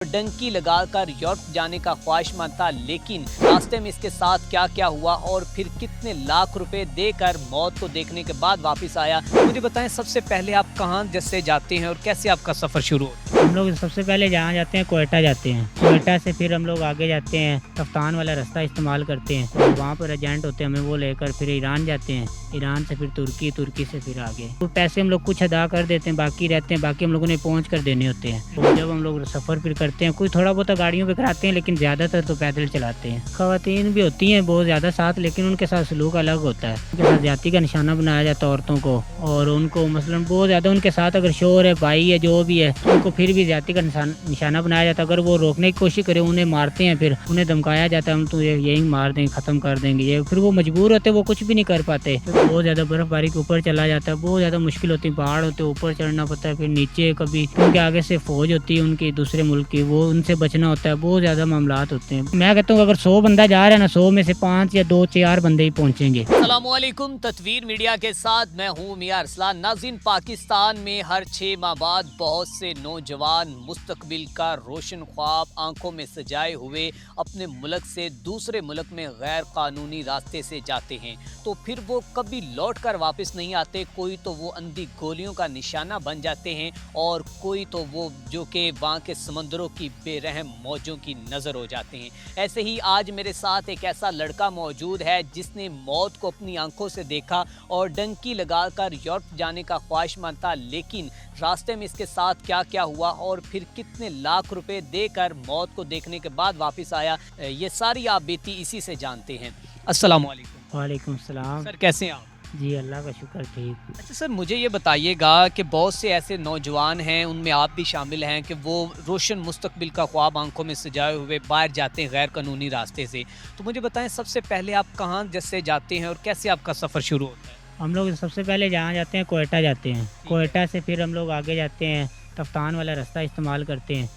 डंकी लगाकर यूरोप जाने का ख्वाहिशमंद था, लेकिन रास्ते में इसके साथ क्या क्या हुआ और फिर कितने लाख रुपए देकर मौत को देखने के बाद वापस आया। मुझे बताएं, सबसे पहले आप कहां जैसे जाते हैं और कैसे आपका सफ़र शुरू होता है? हम लोग सबसे पहले जहाँ जाते हैं कोयटा जाते हैं। कोयटा से फिर हम लोग आगे जाते हैं, कप्तान वाला रास्ता इस्तेमाल करते हैं। तो वहाँ पर एजेंट होते हैं, हमें वो लेकर फिर ईरान जाते हैं। ईरान से फिर तुर्की, तुर्की से फिर आगे। तो पैसे हम लोग कुछ अदा कर देते हैं, बाकी रहते हैं, बाकी हम लोगों ने पहुँच कर देने होते हैं। तो जब हम लोग सफ़र फिर करते हैं, कोई थोड़ा बहुत गाड़ियों पर कराते हैं, लेकिन ज़्यादातर तो पैदल चलाते हैं। ख़वातीन भी होती हैं बहुत ज़्यादा साथ, लेकिन उनके साथ सलूक अलग होता है। उनके साथ जाति का निशाना बनाया जाता है औरतों को, और उनको मसलन बहुत ज़्यादा उनके साथ अगर शोहर है, भाई है, जो भी है, उनको फिर भी जाति का निशाना बनाया जाता है। अगर वो रोकने की कोशिश करे, उन्हें मारते हैं, फिर उन्हें धमकाया जाता है, हम तो यही मार देंगे, ख़त्म कर देंगे। ये फिर वो मजबूर होते, वो कुछ भी नहीं कर पाते। फिर बहुत ज़्यादा बर्फ़बारी के ऊपर चला जाता है, बहुत ज़्यादा मुश्किल होती है। पहाड़ होते, ऊपर चढ़ना पड़ता है, फिर नीचे कभी उनके आगे से फ़ौज होती है उनकी दूसरे मुल्क की, वो उनसे बचना होता है। बहुत ज़्यादा मामलात होते हैं। मैं कहता हूँ अगर 100 बंदा जा रहा है ना, 100 में से 5 या 2-4 बंदे ही पहुँचेंगे। अस्सलामुअलैकुम, तत्वीर मीडिया के साथ मैं हूँ मियां अरसलान। नाज़रीन, पाकिस्तान में हर 6 माह बाद बहुत से नौजवान मुस्तकबिल का रोशन ख्वाब आंखों में सजाए हुए अपने मुल्क से दूसरे मुल्क में गैर कानूनी रास्ते से जाते हैं, तो फिर वो कभी लौट कर वापस नहीं आते। कोई तो वो अंधी गोलियों का निशाना बन जाते हैं, और कोई तो वो जो कि वहाँ के समंदरों की बेरहम मौजों की नज़र हो जाते हैं। ऐसे ही आज मेरे साथ एक ऐसा लड़का मौजूद है जिसने मौत को अपनी आंखों से देखा और डंकी लगाकर यूरोप जाने का ख्वाहिशमंद था, लेकिन रास्ते में इसके साथ क्या क्या हुआ और फिर कितने लाख रुपए देकर मौत को देखने के बाद वापस आया, ये सारी आप बीती इसी से जानते हैं। अस्सलाम वालेकुम। वालेकुम सलाम। सर, कैसे हैं आप? जी अल्लाह का शुक्र, ठीक। अच्छा सर, मुझे ये बताइएगा कि बहुत से ऐसे नौजवान हैं, उनमें आप भी शामिल हैं, कि वो रोशन मुस्तकबिल का ख्वाब आंखों में सजाए हुए बाहर जाते हैं गैर कानूनी रास्ते से। तो मुझे बताएं, सबसे पहले आप कहाँ जैसे जाते हैं और कैसे आपका सफ़र शुरू होता है? हम लोग सबसे पहले जहाँ जाते हैं कोयटा जाते हैं। कोयटा से फिर हम लोग आगे जाते हैं, कप्तान वाला रास्ता इस्तेमाल करते हैं।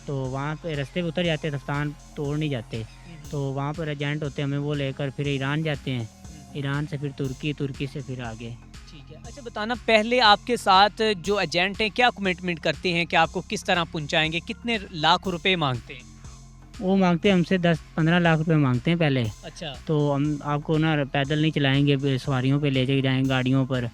तो वहाँ पे रास्ते पे उतर जाते हैं, कप्तान तोड़ नहीं जाते। तो वहाँ पर एजेंट होते हैं, हमें वो लेकर फिर ईरान जाते हैं। ईरान से फिर तुर्की, तुर्की से फिर आगे। ठीक है। अच्छा बताना, पहले आपके साथ जो एजेंट हैं क्या कमिटमेंट करते हैं कि आपको किस तरह पहुंचाएंगे, कितने लाख रुपए मांगते हैं? वो मांगते हैं हमसे 10-15 लाख रुपए मांगते हैं पहले। अच्छा। तो हम आपको ना पैदल नहीं चलाएंगे, सवारियों पे ले के जाएंगे, गाड़ियों पर।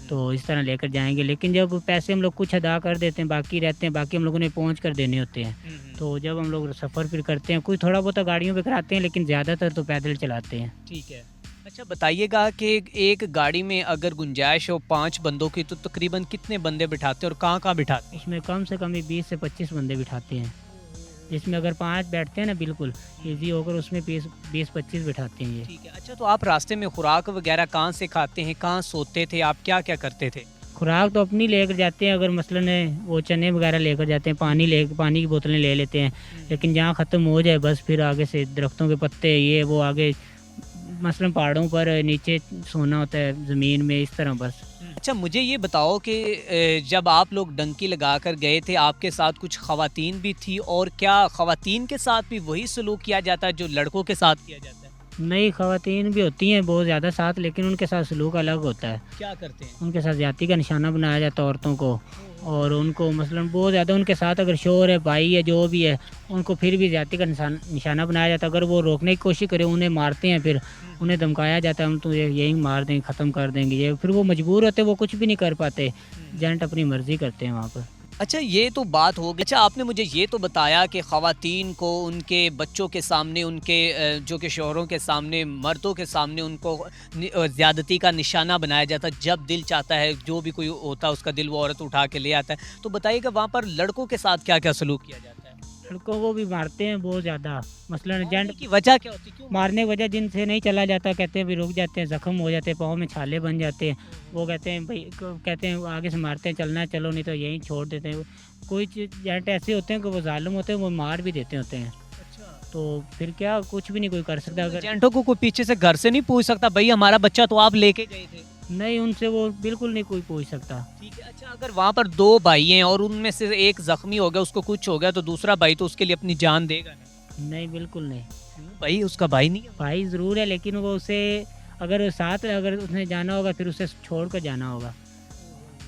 तो इस तरह लेकर जाएंगे, लेकिन जब पैसे हम लोग कुछ अदा कर देते हैं, बाकी रहते हैं, बाकी हम लोगों ने पहुंच कर देने होते हैं। तो जब हम लोग सफ़र फिर करते हैं, कोई थोड़ा बहुत गाड़ियों पे कराते हैं, लेकिन ज़्यादातर तो पैदल चलाते हैं। ठीक है। अच्छा बताइएगा कि एक गाड़ी में अगर गुंजाइश हो 5 बंदों की, तो तकरीबन कितने बंदे बिठाते हैं और कहाँ कहाँ बिठाते हैं? उसमें कम से कम ही 20 से 25 बंदे बिठाते हैं। जिसमें अगर 5 बैठते हैं ना, बिल्कुल ईजी होकर उसमें 20-25 बिठाते हैं ये। ठीक है। अच्छा, तो आप रास्ते में खुराक वगैरह कहाँ से खाते हैं, कहाँ सोते थे आप, क्या क्या करते थे? खुराक तो अपनी लेकर जाते हैं, अगर मसलन है वो चने वगैरह लेकर जाते हैं, पानी की बोतलें ले लेते हैं। लेकिन जहाँ ख़त्म हो जाए बस फिर आगे से दरख्तों के पत्ते ये वो, आगे मसलन पहाड़ों पर नीचे सोना होता है ज़मीन में, इस तरह बस। अच्छा, मुझे ये बताओ कि जब आप लोग डंकी लगा कर गए थे, आपके साथ कुछ ख़वातीन भी थी, और क्या ख़वातीन के साथ भी वही सलूक किया जाता है जो लड़कों के साथ किया जाता है? नई ख़वातीन भी होती हैं बहुत ज़्यादा साथ, लेकिन उनके साथ सलूक अलग होता है। क्या करते हैं? उनके साथ जाति का निशाना बनाया जाता है औरतों को, और उनको मसलन बहुत ज़्यादा उनके साथ अगर शोहर है, भाई है, जो भी है, उनको फिर भी जाति का निशाना बनाया जाता है। अगर वो रोकने की कोशिश करे, उन्हें मारते हैं, फिर उन्हें धमकाया जाता है, हम तो यही मार देंगे, ख़त्म कर देंगे। ये फिर वो मजबूर होते, वो कुछ भी नहीं कर पाते। एजेंट अपनी मर्ज़ी करते हैं वहाँ पर। अच्छा, ये तो बात हो गई। अच्छा, आपने मुझे ये तो बताया कि ख़वातीन को उनके बच्चों के सामने, उनके जो कि शोहरों के सामने, मर्दों के सामने उनको ज़्यादती का निशाना बनाया जाता है। जब दिल चाहता है, जो भी कोई होता है उसका दिल, वो औरत उठा के ले आता है। तो बताइएगा वहाँ पर लड़कों के साथ क्या क्या सलूक किया जाता है? लड़कों को भी मारते हैं बहुत ज़्यादा। मसलन एजेंट की वजह क्या होती है, क्यों? मारने की वजह जिनसे नहीं चला जाता, कहते हैं भी रुक जाते हैं, ज़ख्म हो जाते हैं, पाँव में छाले बन जाते हैं। वो कहते हैं भाई, कहते हैं आगे से मारते हैं, चलना है चलो, नहीं तो यहीं छोड़ देते हैं। कोई एजेंट ऐसे होते हैं कि वो जालिम होते हैं, वो मार भी देते होते हैं। अच्छा। तो फिर क्या, कुछ भी नहीं कोई कर सकता। अगर एजेंटों को कोई पीछे से घर से नहीं पूछ सकता, भाई हमारा बच्चा तो आप लेके गए थे? नहीं, उनसे वो बिल्कुल नहीं कोई पूछ सकता। ठीक है। अच्छा, अगर वहाँ पर 2 भाई हैं और उनमें से एक ज़ख्मी हो गया, उसको कुछ हो गया, तो दूसरा भाई तो उसके लिए अपनी जान देगा ना? नहीं, बिल्कुल नहीं। भाई उसका भाई नहीं है? भाई ज़रूर है, लेकिन वो उसे अगर साथ अगर उसने जाना होगा, फिर उसे छोड़ कर जाना होगा।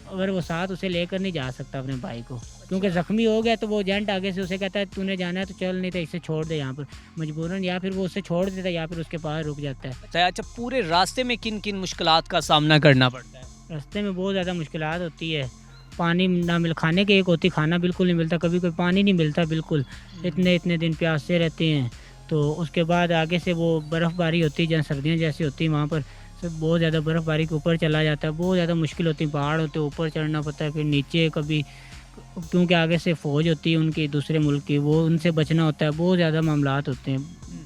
अगर वो साथ उसे लेकर नहीं जा सकता अपने भाई को। क्योंकि ज़ख्मी हो गया तो वो एजेंट आगे से उसे कहता है तूने जाना है तो चल, नहीं तो इसे छोड़ दे यहाँ पर मजबूरन, या फिर वो उससे छोड़ देता है या फिर उसके पास रुक जाता है। अच्छा, पूरे रास्ते में किन किन मुश्किलात का सामना करना पड़ता है? रास्ते में बहुत ज़्यादा मुश्किलात होती है। पानी ना मिल, खाने की एक होती, खाना बिल्कुल नहीं मिलता, कभी कोई पानी नहीं मिलता बिल्कुल, इतने इतने दिन प्यासे रहते हैं। तो उसके बाद आगे से वो बर्फ़बारी होती है, जहाँ सर्दियाँ जैसी होती है वहाँ पर सब बहुत ज़्यादा बर्फ़बारी के ऊपर चला जाता है, बहुत ज़्यादा मुश्किल होती है, पहाड़ होते हैं, ऊपर चढ़ना पड़ता है, फिर नीचे कभी, क्योंकि आगे से फ़ौज होती है उनकी दूसरे मुल्क की, वो उनसे बचना होता है, बहुत ज़्यादा मामलात होते हैं।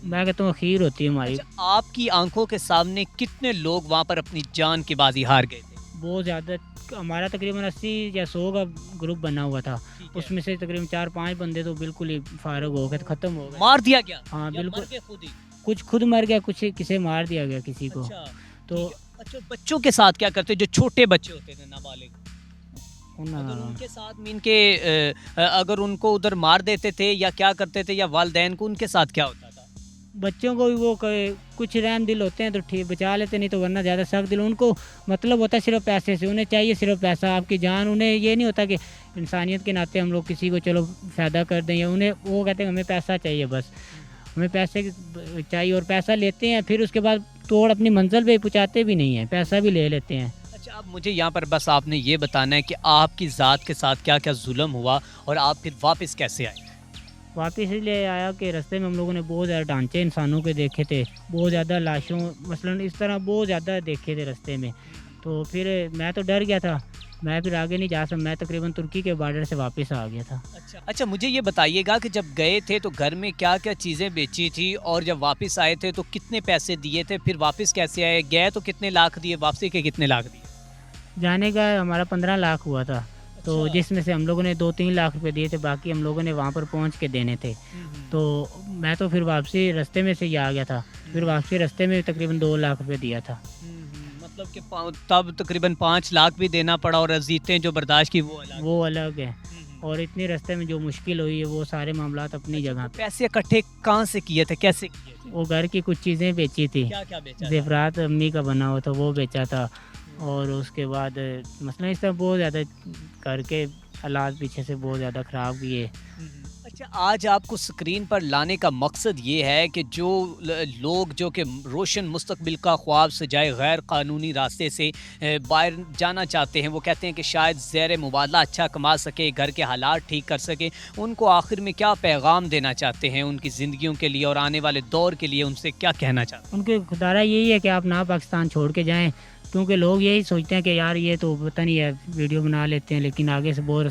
मैं कहता हूँ अख़ीर होती है हमारी। अच्छा, आपकी आंखों के सामने कितने लोग वहाँ पर अपनी जान की बाजी हार गए थे? बहुत ज़्यादा, हमारा तकरीबन 80 या 100 का ग्रुप बना हुआ था, उसमें से तकरीबन 4-5 बंदे तो बिल्कुल ही फारग हो गए, ख़त्म हो गए। मार दिया गया? हाँ या बिल्कुल, मर गए खुद ही? कुछ खुद मर गया, कुछ किसे मार दिया गया किसी को। अच्छा, तो ठीक है। अच्छा, बच्चों के साथ क्या करते, जो छोटे बच्चे होते थे नाबालिग? ना, अगर उनके साथ में इनके अगर उनको उधर मार देते थे या क्या करते थे, या वालिदैन को उनके साथ क्या होता था? बच्चों को भी वो कुछ रहम दिल होते हैं तो ठीक बचा लेते, नहीं तो वरना ज़्यादा सख्त दिल, उनको मतलब होता है सिर्फ पैसे से, उन्हें चाहिए सिर्फ पैसा, आपकी जान। उन्हें ये नहीं होता कि इंसानियत के नाते हम लोग किसी को चलो फ़ायदा कर दें, या उन्हें वो कहते हैं हमें पैसा चाहिए, बस हमें पैसे चाहिए, और पैसा लेते हैं, फिर उसके बाद तोड़ अपनी मंजिल पे पहुँचाते भी नहीं हैं, पैसा भी ले लेते हैं। अच्छा, अब मुझे यहाँ पर बस आपने ये बताना है कि आपकी ज़ात के साथ क्या क्या जुल्म हुआ और आप फिर वापस कैसे आए? वापस इसलिए आया कि रास्ते में हम लोगों ने बहुत ज़्यादा ढांचे इंसानों के देखे थे, बहुत ज़्यादा लाशों मसलन इस तरह बहुत ज़्यादा देखे थे रास्ते में। तो फिर मैं तो डर गया था, मैं फिर आगे नहीं जा सकता, मैं तकरीबन तुर्की के बॉर्डर से वापस आ गया था। अच्छा अच्छा, मुझे ये बताइएगा कि जब गए थे तो घर में क्या क्या चीज़ें बेची थी, और जब वापस आए थे तो कितने पैसे दिए थे, फिर वापस कैसे आए? गए तो कितने लाख दिए, वापसी के कितने लाख दिए? जाने का हमारा 15 लाख हुआ था, तो अच्छा। जिसमें से हम लोगों ने 2-3 लाख रुपए दिए थे, बाकी हम लोगों ने वहाँ पर पहुँच के देने थे। तो मैं तो फिर वापसी रास्ते में से ही आ गया था, फिर वापसी रास्ते में तकरीबन 2 लाख रुपए दिया था। मतलब कि तब तकरीबन 5 लाख भी देना पड़ा, और अजीतें जो बर्दाश्त की वो अलग। वो अलग है, और इतने रास्ते में जो मुश्किल हुई है वो सारे मामलात अपनी जगह पे। पैसे इकट्ठे कहाँ से किए थे, कैसे किए थे? वो घर की कुछ चीज़ें बेची थी, क्या क्या बेचा था? ज़ेवरात अम्मी का बना हुआ था वो बेचा था, और उसके बाद मसलन इस तरह बहुत ज़्यादा करके हालात पीछे से बहुत ज़्यादा ख़राब किए। अच्छा, आज आपको स्क्रीन पर लाने का मकसद ये है कि जो लोग जो कि रोशन मुस्तकबिल का ख्वाब सजाए गैर कानूनी रास्ते से बाहर जाना चाहते हैं, वो कहते हैं कि शायद ज़ेर मुबादला अच्छा कमा सके, घर के हालात ठीक कर सके, उनको आखिर में क्या पैगाम देना चाहते हैं उनकी ज़िंदगियों के लिए और आने वाले दौर के लिए, उनसे क्या कहना चाहते हैं? उनके खुदारा यही है कि आप ना पाकिस्तान छोड़ के जाएं, क्योंकि लोग यही सोचते हैं कि यार ये तो पता नहीं है वीडियो बना लेते हैं, लेकिन आगे से बहुत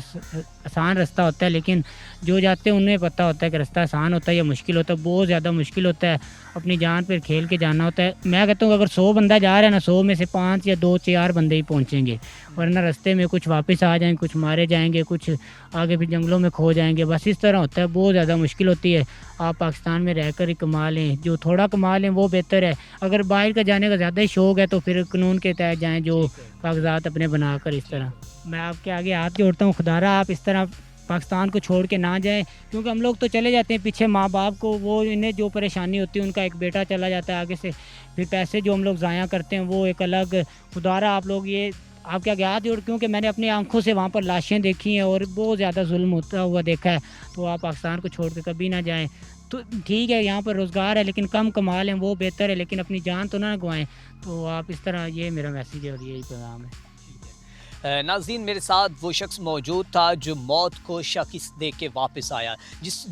आसान रास्ता होता है, लेकिन जो जाते हैं उन्हें पता होता है कि रास्ता आसान होता है या मुश्किल होता है, बहुत ज़्यादा मुश्किल होता है, अपनी जान पर खेल के जाना होता है। मैं कहता हूँ अगर 100 बंदा जा रहा है ना, 100 में से 5 या 2-4 बंदे ही पहुँचेंगे, वरना रास्ते में कुछ वापस आ जाएंगे, कुछ मारे जाएंगे, कुछ आगे फिर जंगलों में खो जाएंगे, बस इस तरह होता है, बहुत ज़्यादा मुश्किल होती है। आप पाकिस्तान में रहकर ही कमा लें, जो थोड़ा कमा लें वो बेहतर है। अगर बाहर का जाने का ज़्यादा ही शौक़ है तो फिर कानून के तहत जाएँ, जो कागजात अपने बनाकर। इस तरह मैं आपके आगे हाथ जोड़ता हूँ, खुदारा आप इस तरह पाकिस्तान को छोड़ के ना जाएं, क्योंकि हम लोग तो चले जाते हैं पीछे माँ बाप को, वो इन्हें जो परेशानी होती है, उनका एक बेटा चला जाता है आगे से, फिर पैसे जो हम लोग ज़ाया करते हैं वो एक अलग। खुदारा आप लोग ये आपके आगे हाथ जोड़, क्योंकि मैंने अपनी आंखों से वहाँ पर लाशें देखी हैं और बहुत ज़्यादा जुल्म होता हुआ देखा है, तो आप पाकिस्तान को छोड़ के कभी ना जाएँ। तो ठीक है यहाँ पर रोज़गार है, लेकिन कम कमा लें वो बेहतर है, लेकिन अपनी जान तो ना गंवाएं। तो आप इस तरह, ये मेरा मैसेज है और यही पैगाम है। नाज़रीन, मेरे साथ वो शख्स मौजूद था जो मौत को शख़्स दे के वापस आया,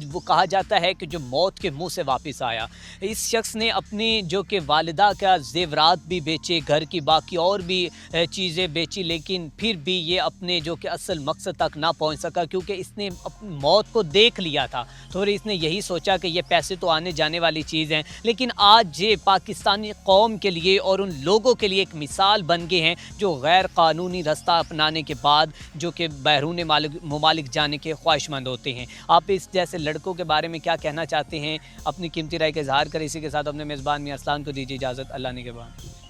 वो कहा जाता है कि जो मौत के मुंह से वापस आया। इस शख्स ने अपनी जो कि वालिदा का ज़ेवरात भी बेचे, घर की बाकी और भी चीज़ें बेची, लेकिन फिर भी ये अपने जो कि असल मकसद तक ना पहुंच सका, क्योंकि इसने अपनी मौत को देख लिया था। तो फिर इसने यही सोचा कि ये पैसे तो आने जाने वाली चीज़ हैं, लेकिन आज ये पाकिस्तानी कौम के लिए और उन लोगों के लिए एक मिसाल बन गए हैं जो गैर कानूनी रास्ता अपनाने के बाद जो कि बैरून ममालिक जाने के ख्वाहिशमंद होते हैं। आप इस जैसे लड़कों के बारे में क्या कहना चाहते हैं? अपनी कीमती राय का इज़हार करें। इसी के साथ अपने मेज़बान मियां अरसलान को दीजिए इजाज़त। अल्लाह ने के बाद।